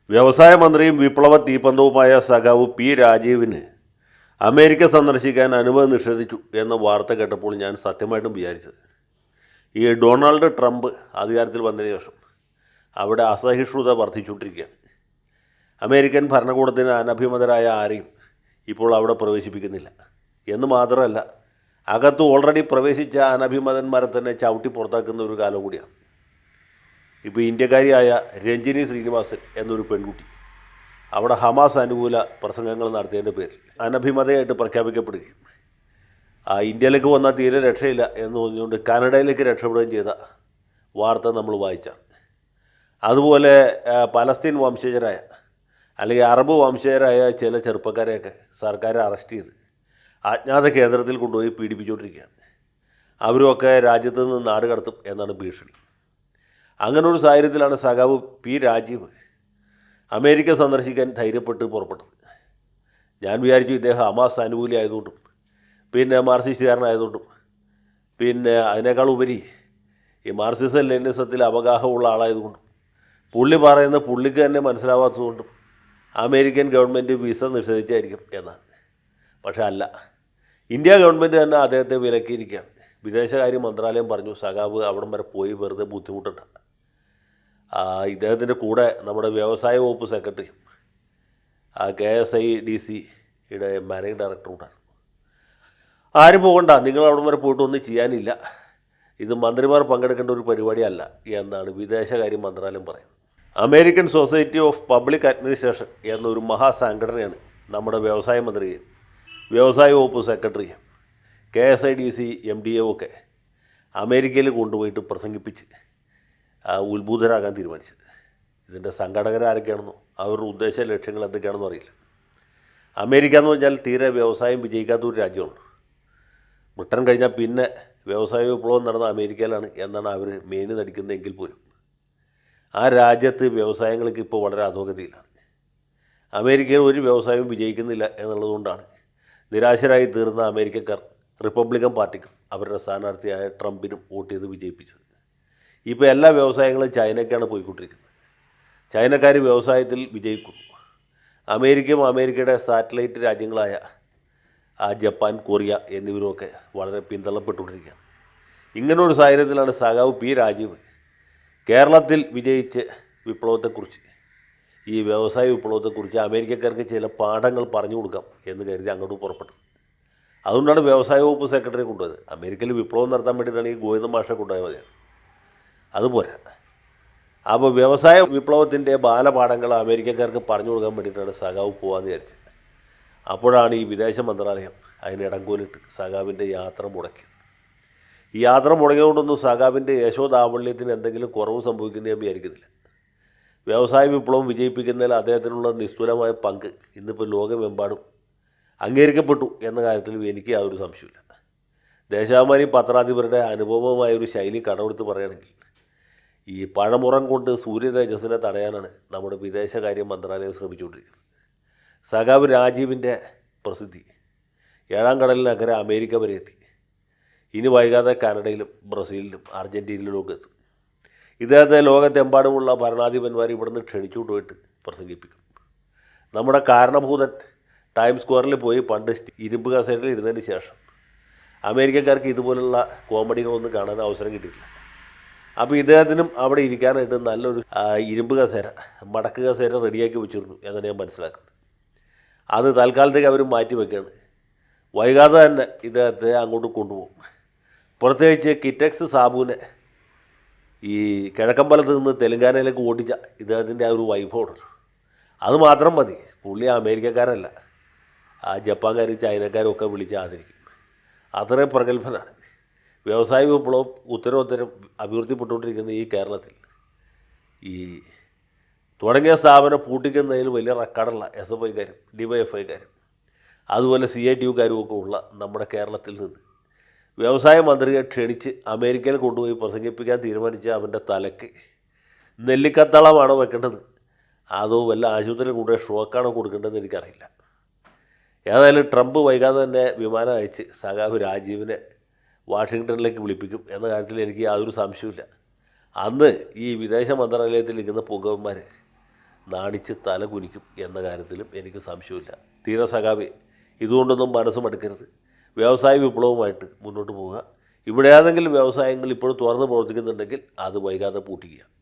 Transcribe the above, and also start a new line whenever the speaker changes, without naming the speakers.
വ്യവസായ മന്ത്രിയും വിപ്ലവ തീപ്പന്തവുമായ സഖാവ് പി രാജീവിന് അമേരിക്ക സന്ദർശിക്കാൻ അനുമതി നിഷേധിച്ചു എന്ന വാർത്ത കേട്ടപ്പോൾ ഞാൻ സത്യമായിട്ടും വിചാരിച്ചത് ഈ ഡൊണാൾഡ് ട്രംപ് അധികാരത്തിൽ വന്നതിന് ശേഷം അവിടെ അസഹിഷ്ണുത വർദ്ധിച്ചുകൊണ്ടിരിക്കുകയാണ്. അമേരിക്കൻ ഭരണകൂടത്തിന് അനഭിമതരായ ആരെയും ഇപ്പോൾ അവിടെ പ്രവേശിപ്പിക്കുന്നില്ല എന്ന് മാത്രമല്ല, അകത്ത് ഓൾറെഡി പ്രവേശിച്ച അനഭിമതന്മാരെ തന്നെ ചവിട്ടി പുറത്താക്കുന്ന ഒരു കാലം കൂടിയാണ്. ഇപ്പോൾ ഇന്ത്യക്കാരിയായ രഞ്ജിനി ശ്രീനിവാസൻ എന്നൊരു പെൺകുട്ടി അവിടെ ഹമാസ് അനുകൂല പ്രസംഗങ്ങൾ നടത്തിയതിൻ്റെ പേരിൽ അനഭിമതയായിട്ട് പ്രഖ്യാപിക്കപ്പെടുകയും ഇന്ത്യയിലേക്ക് വന്നാൽ തീരെ രക്ഷയില്ല എന്ന് തോന്നിയുകൊണ്ട് കാനഡയിലേക്ക് രക്ഷപ്പെടുകയും ചെയ്ത വാർത്ത നമ്മൾ വായിച്ചാണ്. അതുപോലെ പലസ്തീൻ വംശജരായ അല്ലെങ്കിൽ അറബ് വംശജരായ ചില ചെറുപ്പക്കാരെയൊക്കെ സർക്കാർ അറസ്റ്റ് ചെയ്ത് അജ്ഞാത കേന്ദ്രത്തിൽ കൊണ്ടുപോയി പീഡിപ്പിച്ചുകൊണ്ടിരിക്കുകയാണ്. അവരുമൊക്കെ രാജ്യത്ത് നിന്ന് നാട് കടത്തും എന്നാണ് ഭീഷണി. അങ്ങനൊരു സാഹചര്യത്തിലാണ് സഖാവ് പി രാജീവ് അമേരിക്ക സന്ദർശിക്കാൻ ധൈര്യപ്പെട്ട് പുറപ്പെട്ടത്. ഞാൻ വിചാരിച്ചു ഇദ്ദേഹം ഹമാസ് അനുകൂലി ആയതുകൊണ്ടും പിന്നെ മാർക്സിസ്റ്റുകാരനായതുകൊണ്ടും പിന്നെ അതിനേക്കാൾ ഉപരി ഈ മാർക്സിസം ലെനിനിസത്തിൽ അവഗാഹമുള്ള ആളായതുകൊണ്ടും പുള്ളി പറയുന്ന പുള്ളിക്ക് തന്നെ മനസ്സിലാവാത്തതുകൊണ്ടും അമേരിക്കൻ ഗവൺമെൻറ് വിസ നിഷേധിച്ചായിരിക്കും എന്നാണ്. പക്ഷേ അല്ല, ഇന്ത്യ ഗവൺമെൻറ് തന്നെ അദ്ദേഹത്തെ വിലക്കിയിരിക്കുകയാണ്. വിദേശകാര്യ മന്ത്രാലയം പറഞ്ഞു സഖാവ് അവിടം വരെ പോയി വെറുതെ ബുദ്ധിമുട്ടുണ്ട്. ഇദ്ദേഹത്തിൻ്റെ കൂടെ നമ്മുടെ വ്യവസായ വകുപ്പ് സെക്രട്ടറിയും KSIDCയുടെ മാനേജിംഗ് ഡയറക്ടറും ഉണ്ടായിരുന്നു. ആരും പോകണ്ട, നിങ്ങൾ അവിടം വരെ പോയിട്ടൊന്നും ചെയ്യാനില്ല, ഇത് മന്ത്രിമാർ പങ്കെടുക്കേണ്ട ഒരു പരിപാടിയല്ല എന്നാണ് വിദേശകാര്യ മന്ത്രാലയം പറയുന്നത്. American society of public administration എന്നൊരു മഹാസംഘടനയാണ് നമ്മുടെ വ്യവസായ മന്ത്രിയെയും വ്യവസായ വകുപ്പ് സെക്രട്ടറിയും KSIDC MDA ഒക്കെ അമേരിക്കയിൽ കൊണ്ടുപോയിട്ട് പ്രസംഗിപ്പിച്ച് ഉത്ഭൂതരാകാൻ തീരുമാനിച്ചത്. ഇതിൻ്റെ സംഘടകരാരൊക്കെയാണെന്നോ അവരുടെ ഉദ്ദേശ ലക്ഷ്യങ്ങൾ എന്തൊക്കെയാണെന്നോ അറിയില്ല. അമേരിക്ക എന്ന് പറഞ്ഞാൽ തീരെ വ്യവസായം വിജയിക്കാത്ത ഒരു രാജ്യമാണ്. ബ്രിട്ടൻ കഴിഞ്ഞാൽ പിന്നെ വ്യവസായ വിപ്ലവം നടന്ന അമേരിക്കയിലാണ് എന്നാണ് അവർ മേനി നടിക്കുന്നതെങ്കിൽ പോലും ആ രാജ്യത്ത് വ്യവസായങ്ങൾക്ക് ഇപ്പോൾ വളരെ അധോഗതിയിലാണ്. അമേരിക്കയിൽ ഒരു വ്യവസായവും വിജയിക്കുന്നില്ല എന്നുള്ളതുകൊണ്ടാണ് നിരാശരായി തീർന്ന അമേരിക്കക്കാർ റിപ്പബ്ലിക്കൻ പാർട്ടിക്കും അവരുടെ സ്ഥാനാർത്ഥിയായ ട്രംപിനും വോട്ട് ചെയ്ത് വിജയിപ്പിച്ചത്. ഇപ്പോൾ എല്ലാ വ്യവസായങ്ങളും ചൈനയ്ക്കാണ് പോയിക്കൊണ്ടിരിക്കുന്നത്. ചൈനക്കാർ വ്യവസായത്തിൽ വിജയിക്കുന്നു. അമേരിക്കയും അമേരിക്കയുടെ സാറ്റലൈറ്റ് രാജ്യങ്ങളായ ജപ്പാൻ, കൊറിയ എന്നിവരുമൊക്കെ വളരെ പിന്തള്ളപ്പെട്ടുകൊണ്ടിരിക്കുകയാണ്. ഇങ്ങനൊരു സാഹചര്യത്തിലാണ് സഖാവ് പി രാജീവ് കേരളത്തിൽ വിജയിച്ച് വിപ്ലവത്തെക്കുറിച്ച്, ഈ വ്യവസായ വിപ്ലവത്തെക്കുറിച്ച് അമേരിക്കക്കാർക്ക് ചില പാഠങ്ങൾ പറഞ്ഞു കൊടുക്കാം എന്ന് കരുതി അങ്ങോട്ട് പുറപ്പെട്ടത്. അതുകൊണ്ടാണ് വ്യവസായ വകുപ്പ് സെക്രട്ടറി കൊണ്ടുപോയത്. അമേരിക്കയിൽ വിപ്ലവം നടത്താൻ വേണ്ടിയിട്ടാണ് ഈ ഗോവിന്ദ മാഷെ കൊണ്ടുപോയാൽ മതിയാണ്. അതുപോലെ അപ്പോൾ വ്യവസായ വിപ്ലവത്തിൻ്റെ ബാലപാഠങ്ങൾ അമേരിക്കക്കാർക്ക് പറഞ്ഞു കൊടുക്കാൻ വേണ്ടിയിട്ടാണ് സഖാവ് പോകാമെന്ന് വിചാരിച്ചത്. അപ്പോഴാണ് ഈ വിദേശ മന്ത്രാലയം അതിന് ഇടങ്കോലിട്ട് സഖാവിൻ്റെ യാത്ര മുടക്കിയത്. ഈ യാത്ര മുടങ്ങിയതുകൊണ്ടൊന്നും സഖാവിൻ്റെ യശോദാവള്യത്തിന് എന്തെങ്കിലും കുറവ് സംഭവിക്കുന്നത് ഞാൻ വിചാരിക്കുന്നില്ല. വ്യവസായ വിപ്ലവം വിജയിപ്പിക്കുന്നതിൽ അദ്ദേഹത്തിനുള്ള നിസ്തുലമായ പങ്ക് ഇന്നിപ്പോൾ ലോകമെമ്പാടും അംഗീകരിക്കപ്പെട്ടു എന്ന കാര്യത്തിൽ എനിക്ക് യാതൊരു സംശയമില്ല. ദേശാഭിമാനി പത്രാധിപരുടെ അനുപമമായൊരു ശൈലി കടമെടുത്ത് പറയുകയാണെങ്കിൽ ഈ പഴമുറം കൊണ്ട് സൂര്യ തേജസ്സിനെ തടയാനാണ് നമ്മുടെ വിദേശകാര്യ മന്ത്രാലയം ശ്രമിച്ചുകൊണ്ടിരിക്കുന്നത്. സഖാവ് രാജീവിൻ്റെ പ്രസിദ്ധി ഏഴാം കടലിനക്കരെ അമേരിക്ക വരെ എത്തി. ഇനി വൈകാതെ കാനഡയിലും ബ്രസീലിലും അർജൻറ്റീനയിലുമൊക്കെ എത്തും. ഇദ്ദേഹത്തെ ലോകത്തെമ്പാടുമുള്ള ഭരണാധിപന്മാർ ഇവിടുന്ന് ക്ഷണിച്ചുകൊണ്ട് പോയിട്ട് പ്രസംഗിപ്പിക്കും. നമ്മുടെ കാരണഭൂതൻ ടൈം സ്ക്വയറിൽ പോയി പണ്ട് ഇരുമ്പ് കസേരയിൽ ഇരുന്നതിന് ശേഷം അമേരിക്കക്കാർക്ക് ഇതുപോലുള്ള കോമഡികളൊന്നും കാണാൻ അവസരം കിട്ടിയിട്ടില്ല. അപ്പോൾ ഇദ്ദേഹത്തിനും അവിടെ ഇരിക്കാനായിട്ട് നല്ലൊരു ഇരുമ്പ് കസേര, മടക്ക് കസേര റെഡിയാക്കി വെച്ചിരുന്നു എന്നാണ് ഞാൻ മനസ്സിലാക്കുന്നത്. അത് തൽക്കാലത്തേക്ക് അവർ മാറ്റി വയ്ക്കുകയാണ്. വൈകാതെ തന്നെ ഇദ്ദേഹത്തെ അങ്ങോട്ട് കൊണ്ടുപോകും. പ്രത്യേകിച്ച് കിറ്റക്സ് സാബുവിനെ ഈ കിഴക്കമ്പലത്ത് നിന്ന് തെലങ്കാനയിലേക്ക് ഓടിച്ച ഇദ്ദേഹത്തിൻ്റെ ആ ഒരു വൈഭവമുണ്ടല്ലോ, അത് മാത്രം മതി. പുള്ളി അമേരിക്കക്കാരല്ല, ജപ്പാൻകാരും ചൈനക്കാരും ഒക്കെ വിളിച്ച് ആദരിക്കും. അത്രയും പ്രഗത്ഭനാണ്. വ്യവസായ വിപ്ലവം ഉത്തരോത്തരം അഭിവൃദ്ധിപ്പെട്ടുകൊണ്ടിരിക്കുന്ന ഈ കേരളത്തിൽ ഈ തുടങ്ങിയ സ്ഥാപനം പൂട്ടിക്കുന്നതിൽ വലിയ റെക്കോർഡുള്ള SFIക്കാരും DYFIക്കാരും അതുപോലെ CITUക്കാരും ഒക്കെ ഉള്ള നമ്മുടെ കേരളത്തിൽ നിന്ന് വ്യവസായ മന്ത്രിയെ ക്ഷണിച്ച് അമേരിക്കയിൽ കൊണ്ടുപോയി പ്രസംഗിപ്പിക്കാൻ തീരുമാനിച്ച അവൻ്റെ തലയ്ക്ക് നെല്ലിക്കത്തളമാണോ വെക്കേണ്ടത് അതോ വല്ല ആശുപത്രിയിൽ കൊണ്ടുപോയി ഷോക്കാണോ കൊടുക്കേണ്ടതെന്ന് എനിക്കറിയില്ല. ഏതായാലും ട്രംപ് വൈകാതെ തന്നെ വിമാനം അയച്ച് സഖാവ് രാജീവിനെ വാഷിങ്ടണിലേക്ക് വിളിപ്പിക്കും എന്ന കാര്യത്തിൽ എനിക്ക് യാതൊരു സംശയമില്ല. അന്ന് ഈ വിദേശ മന്ത്രാലയത്തിൽ ഇരിക്കുന്ന പുകവന്മാർ നാണിച്ച് തല കുനിക്കും എന്ന കാര്യത്തിലും എനിക്ക് സംശയമില്ല. ധീരസഖാവേ, ഇതുകൊണ്ടൊന്നും മനസ്സ് മടുക്കരുത്. വ്യവസായ വിപ്ലവമായിട്ട് മുന്നോട്ട് പോവുക. ഇവിടെ ഏതെങ്കിലും വ്യവസായങ്ങൾ ഇപ്പോഴും തുറന്ന് പ്രവർത്തിക്കുന്നുണ്ടെങ്കിൽ അത് വൈകാതെ പൂട്ടിക്കുക.